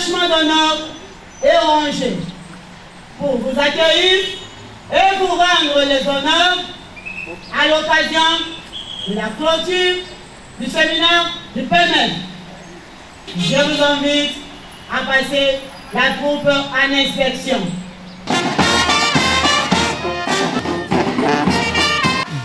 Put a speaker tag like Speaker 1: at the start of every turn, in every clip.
Speaker 1: attachement d'honneur et rangé pour vous accueillir et vous rendre les honneurs à l'occasion de la clôture du séminaire du PNL. Je vous invite à passer la troupe en inspection.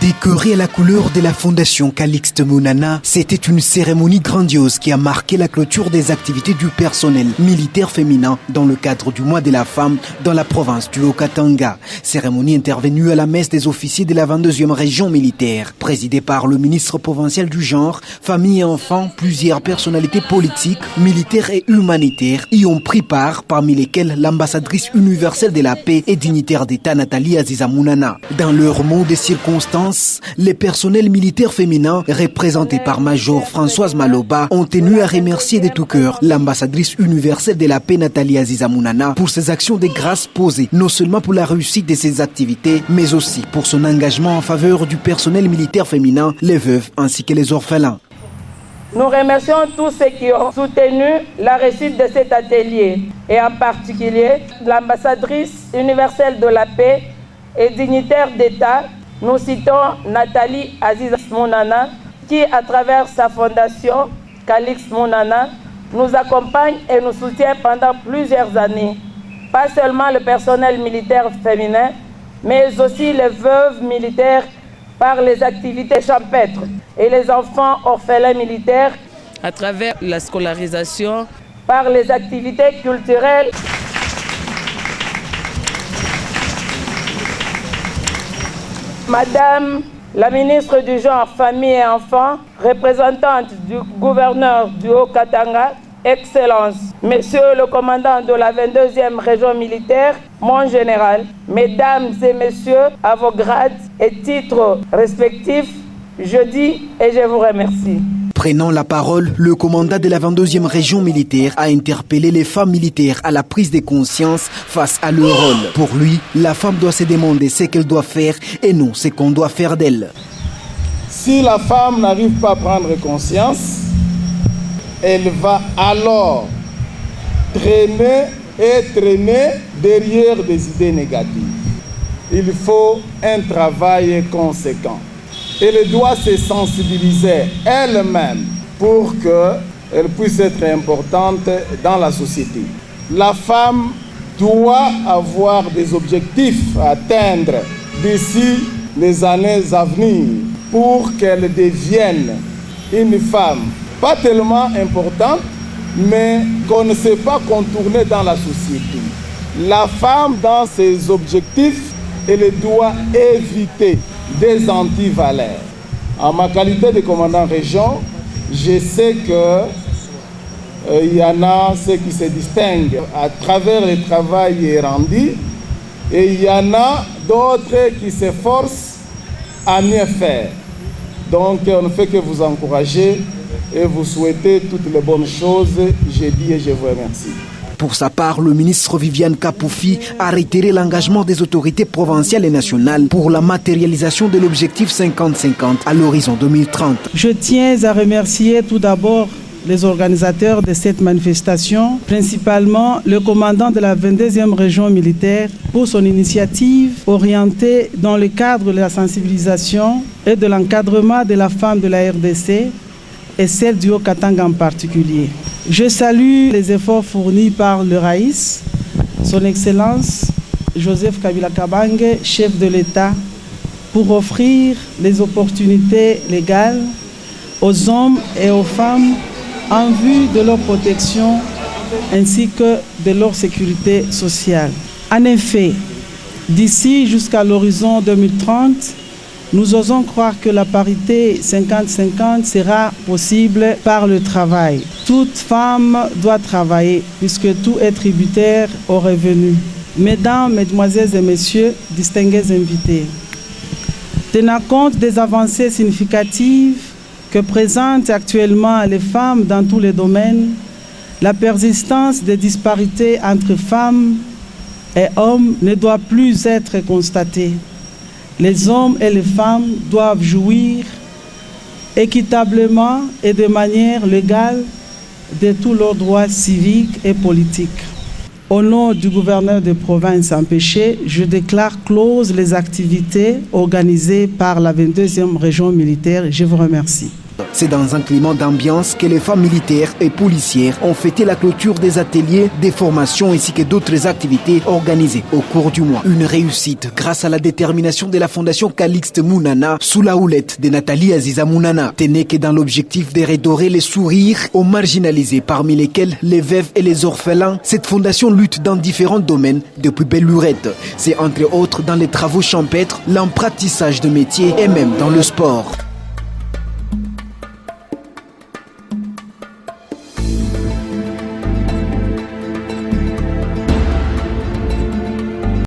Speaker 2: Décorée à la couleur de la Fondation Calixte Mounana, c'était une cérémonie grandiose qui a marqué la clôture des activités du personnel militaire féminin dans le cadre du mois de la femme dans la province du Haut-Katanga. Cérémonie intervenue à la messe des officiers de la 22e région militaire. Présidée par le ministre provincial du genre, famille et enfants, plusieurs personnalités politiques, militaires et humanitaires y ont pris part, parmi lesquelles l'ambassadrice universelle de la paix et dignitaire d'État Nathalie Aziza Mounana. Dans leurs mots de circonstances, les personnels militaires féminins, représentés par Major Françoise Maloba, ont tenu à remercier de tout cœur l'ambassadrice universelle de la paix Nathalie Aziza Mounana pour ses actions de grâce posées, non seulement pour la réussite de ses activités, mais aussi pour son engagement en faveur du personnel militaire féminin, les veuves ainsi que les orphelins.
Speaker 3: Nous remercions tous ceux qui ont soutenu la réussite de cet atelier et en particulier l'ambassadrice universelle de la paix et dignitaire d'État. Nous citons Nathalie Aziza Mounana qui, à travers sa fondation Calixte Mounana, nous accompagne et nous soutient pendant plusieurs années. Pas seulement le personnel militaire féminin, mais aussi les veuves militaires par les activités champêtres et les enfants orphelins militaires
Speaker 4: à travers la scolarisation,
Speaker 3: par les activités culturelles. Madame la ministre du Genre, Famille et Enfants, représentante du gouverneur du Haut-Katanga, Excellence, Monsieur le commandant de la 22e région militaire, mon général, Mesdames et Messieurs, à vos grades et titres respectifs, je dis et je vous remercie.
Speaker 2: Prenant la parole, le commandant de la 22e région militaire a interpellé les femmes militaires à la prise de conscience face à leur rôle. Pour lui, la femme doit se demander ce qu'elle doit faire et non ce qu'on doit faire d'elle.
Speaker 5: Si la femme n'arrive pas à prendre conscience, elle va alors traîner derrière des idées négatives. Il faut un travail conséquent. Elle doit se sensibiliser elle-même pour qu'elle puisse être importante dans la société. La femme doit avoir des objectifs à atteindre d'ici les années à venir pour qu'elle devienne une femme pas tellement importante, mais qu'on ne sait pas contourner dans la société. La femme, dans ses objectifs, elle doit éviter des antivaleurs. En ma qualité de commandant région, je sais qu'il y en a ceux qui se distinguent à travers le travail rendu et il y en a d'autres qui s'efforcent à mieux faire. Donc on ne fait que vous encourager et vous souhaiter toutes les bonnes choses. Je dis et je vous remercie.
Speaker 2: Pour sa part, le ministre Viviane Kapoufi a réitéré l'engagement des autorités provinciales et nationales pour la matérialisation de l'objectif 50-50 à l'horizon 2030.
Speaker 6: Je tiens à remercier tout d'abord les organisateurs de cette manifestation, principalement le commandant de la 22e région militaire pour son initiative orientée dans le cadre de la sensibilisation et de l'encadrement de la femme de la RDC et celle du Haut-Katanga en particulier. Je salue les efforts fournis par le Raïs, son Excellence Joseph Kabila Kabange, chef de l'État, pour offrir les opportunités légales aux hommes et aux femmes en vue de leur protection ainsi que de leur sécurité sociale. En effet, d'ici jusqu'à l'horizon 2030, nous osons croire que la parité 50-50 sera possible par le travail. Toute femme doit travailler puisque tout est tributaire aux revenus. Mesdames, Mesdemoiselles et Messieurs, distingués invités, tenant compte des avancées significatives que présentent actuellement les femmes dans tous les domaines, la persistance des disparités entre femmes et hommes ne doit plus être constatée. Les hommes et les femmes doivent jouir équitablement et de manière légale de tous leurs droits civiques et politiques. Au nom du gouverneur de province empêché, je déclare closes les activités organisées par la 22e région militaire. Je vous remercie.
Speaker 2: C'est dans un climat d'ambiance que les femmes militaires et policières ont fêté la clôture des ateliers, des formations ainsi que d'autres activités organisées au cours du mois. Une réussite grâce à la détermination de la Fondation Calixte Mounana sous la houlette de Nathalie Aziza Mounana. Tenez que dans l'objectif de redorer les sourires aux marginalisés, parmi lesquels les veuves et les orphelins, cette fondation lutte dans différents domaines depuis belle lurette. C'est entre autres dans les travaux champêtres, l'apprentissage de métiers et même dans le sport.